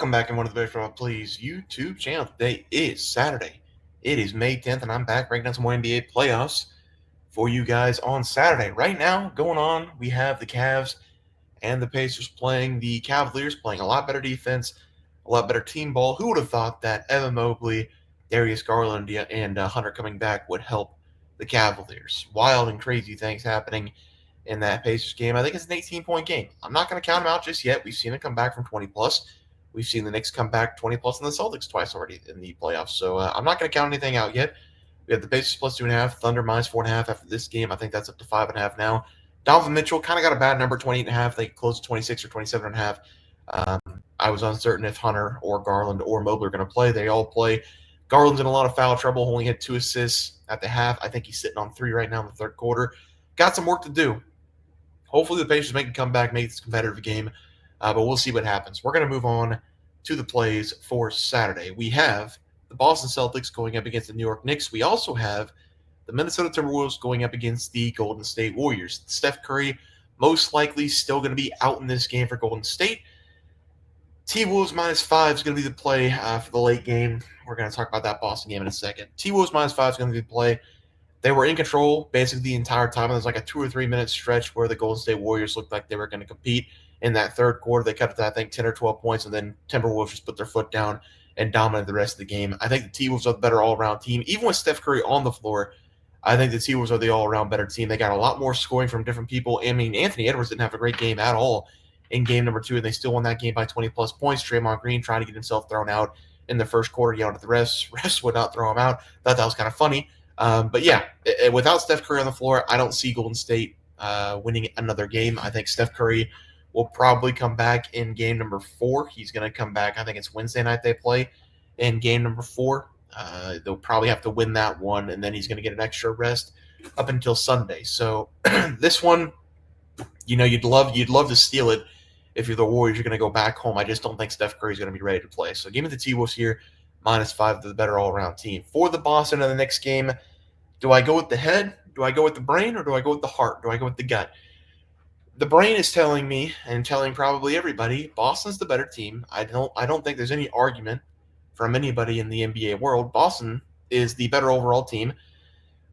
Welcome back in one of the Baseball Please YouTube channel. Today is Saturday. It is May 10th, and I'm back breaking down some more NBA playoffs for you guys on Saturday. Right now, going on, we have the Cavs and the Pacers playing. The Cavaliers playing a lot better defense, a lot better team ball. Who would have thought that Evan Mobley, Darius Garland, and Hunter coming back would help the Cavaliers? Wild and crazy things happening in that Pacers game. I think it's an 18-point game. I'm not going to count them out just yet. We've seen it come back from 20-plus. We've seen the Knicks come back 20-plus and the Celtics twice already in the playoffs. So I'm not going to count anything out yet. We have the Pacers plus 2.5, Thunder minus 4.5 after this game. I think that's up to 5.5 now. Donovan Mitchell kind of got a bad number, 28.5. They closed 26 or 27.5. I was uncertain if Hunter or Garland or Mobley are going to play. They all play. Garland's in a lot of foul trouble, only had 2 assists at the half. I think he's sitting on 3 right now in the third quarter. Got some work to do. Hopefully the Pacers make a comeback, make this a competitive game, but we'll see what happens. We're going to move on to the plays for Saturday. We have the Boston Celtics going up against the New York Knicks. We also have the Minnesota Timberwolves going up against the Golden State Warriors. Steph Curry most likely still going to be out in this game for Golden State. T-Wolves minus 5 is going to be the play for the late game. We're going to talk about that Boston game in a second. T-Wolves minus 5 is going to be the play. They were in control basically the entire time. There's like a 2 or 3 minute stretch where the Golden State Warriors looked like they were going to compete. In that third quarter, they cut it to, I think, 10 or 12 points, and then Timberwolves just put their foot down and dominated the rest of the game. I think the T-Wolves are the better all-around team. Even with Steph Curry on the floor, I think the T-Wolves are the all-around better team. They got a lot more scoring from different people. I mean, Anthony Edwards didn't have a great game at all in game number 2, and they still won that game by 20-plus points. Draymond Green trying to get himself thrown out in the first quarter, yelled at the refs. Refs would not throw him out. Thought that was kind of funny. But yeah, without Steph Curry on the floor, I don't see Golden State winning another game. I think Steph Curry will probably come back in game number 4. He's going to come back. I think it's Wednesday night they play in game number 4. They'll probably have to win that one, and then he's going to get an extra rest up until Sunday. So this one, you'd love to steal it if you're the Warriors. You're going to go back home. I just don't think Steph Curry's going to be ready to play. So give me the T-Wolves here, minus 5 to the better all-around team. For the Boston in the next game, do I go with the head? Do I go with the brain? Or do I go with the heart? Do I go with the gut? The brain is telling me, and telling probably everybody, Boston's the better team. I don't think there's any argument from anybody in the NBA world. Boston is the better overall team.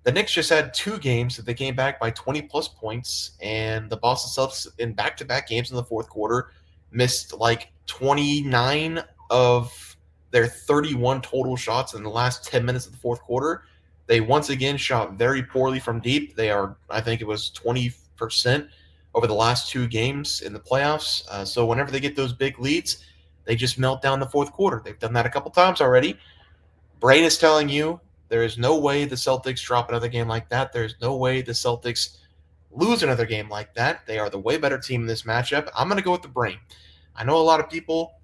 The Knicks just had 2 games that they came back by 20-plus points, and the Boston Celtics in back-to-back games in the fourth quarter missed like 29 of their 31 total shots in the last 10 minutes of the fourth quarter. They once again shot very poorly from deep. They are, I think it was 20% over the last 2 games in the playoffs. So whenever they get those big leads, they just melt down the fourth quarter. They've done that a couple times already. Brain is telling you there is no way the Celtics drop another game like that. There's no way the Celtics lose another game like that. They are the way better team in this matchup. I'm going to go with the brain. I know a lot of people,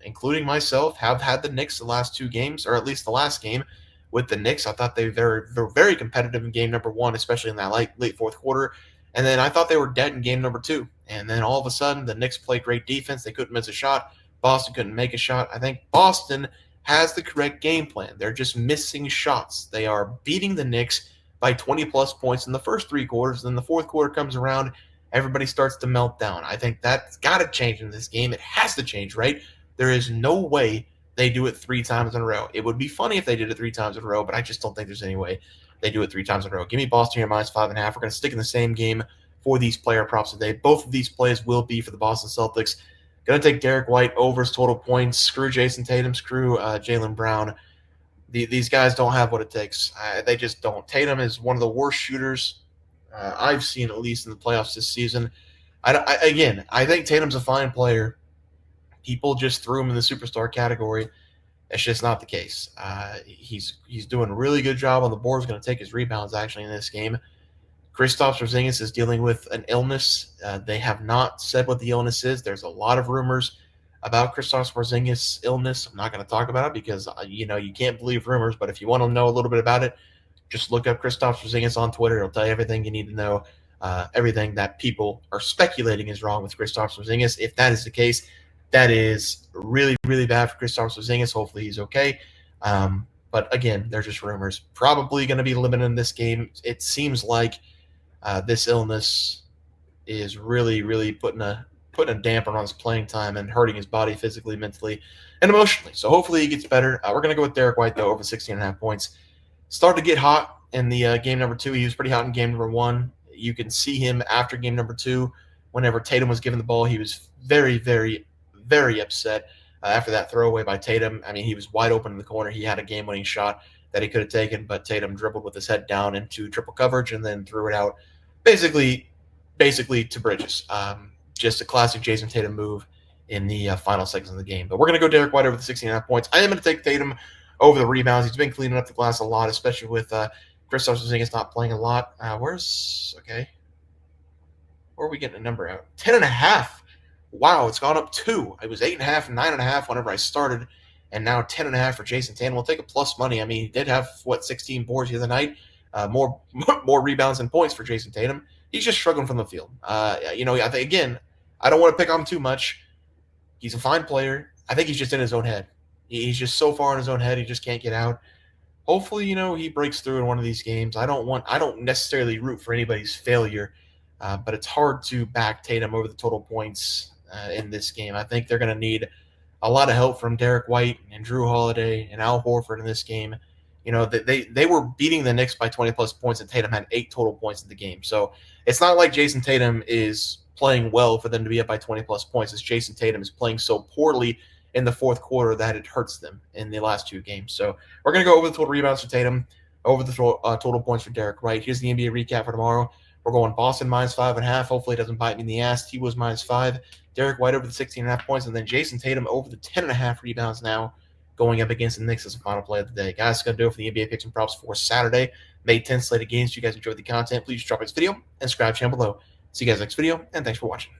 including myself, have had the Knicks the last 2 games, or at least the last game with the Knicks. I thought they were very competitive in game number 1, especially in that late fourth quarter. And then I thought they were dead in game number 2. And then all of a sudden, the Knicks played great defense. They couldn't miss a shot. Boston couldn't make a shot. I think Boston has the correct game plan. They're just missing shots. They are beating the Knicks by 20-plus points in the first 3 quarters. Then the fourth quarter comes around, everybody starts to melt down. I think that's got to change in this game. It has to change, right? There is no way they do it 3 times in a row. It would be funny if they did it 3 times in a row, but I just don't think there's any way they do it 3 times in a row. Give me Boston here, minus 5.5. We're going to stick in the same game for these player props today. Both of these plays will be for the Boston Celtics. Going to take Derek White over his total points. Screw Jason Tatum. Screw Jaylen Brown. These guys don't have what it takes. They just don't. Tatum is one of the worst shooters I've seen, at least in the playoffs this season. I think Tatum's a fine player. People just threw him in the superstar category. That's just not the case. He's doing a really good job on the boards. Going to take his rebounds, actually, in this game. Kristaps Porzingis is dealing with an illness. They have not said what the illness is. There's a lot of rumors about Kristaps Porzingis' illness. I'm not going to talk about it because, you can't believe rumors. But if you want to know a little bit about it, just look up Kristaps Porzingis on Twitter. It'll tell you everything you need to know, everything that people are speculating is wrong with Kristaps Porzingis. If that is the case, that is really, really bad for Kristaps Porzingis. Hopefully he's okay. But again, they're just rumors. Probably going to be limited in this game. It seems like this illness is really, really putting a putting a damper on his playing time and hurting his body physically, mentally, and emotionally. So hopefully he gets better. We're going to go with Derek White, though, over 16.5 points. Started to get hot in the game number 2. He was pretty hot in game number 1. You can see him after game number 2. Whenever Tatum was given the ball, he was very, very, very upset after that throwaway by Tatum. I mean, he was wide open in the corner. He had a game-winning shot that he could have taken, but Tatum dribbled with his head down into triple coverage and then threw it out basically to Bridges. Just a classic Jason Tatum move in the final seconds of the game. But we're going to go Derek White over the 16.5 points. I am going to take Tatum over the rebounds. He's been cleaning up the glass a lot, especially with Kristaps Porzingis not playing a lot. Where are we getting a number out? 10.5. Wow, it's gone up 2. It was 8.5 and 9.5 whenever I started, and now 10.5 for Jason Tatum. We'll take a plus money. I mean, he did have 16 boards the other night, more rebounds and points for Jason Tatum. He's just struggling from the field. I think again, I don't want to pick on him too much. He's a fine player. I think he's just in his own head. He's just so far in his own head, he just can't get out. Hopefully, he breaks through in one of these games. I don't necessarily root for anybody's failure, but it's hard to back Tatum over the total points in this game. I think they're going to need a lot of help from Derek White and Drew Holiday and Al Horford in this game. They were beating the Knicks by 20-plus points, and Tatum had 8 total points in the game. So it's not like Jason Tatum is playing well for them to be up by 20-plus points. It's Jason Tatum is playing so poorly in the fourth quarter that it hurts them in the last 2 games. So we're going to go over the total rebounds for Tatum, over the total points for Derek White. Here's the NBA recap for tomorrow. We're going Boston -5.5. Hopefully it doesn't bite me in the ass. He was -5. Derek White over the 16.5 points, and then Jason Tatum over the 10.5 rebounds now, going up against the Knicks as a final play of the day. Guys, that's going to do it for the NBA picks and props for Saturday, May 10th slate of games. If you guys enjoyed the content, please drop this video and subscribe channel below. See you guys next video, and thanks for watching.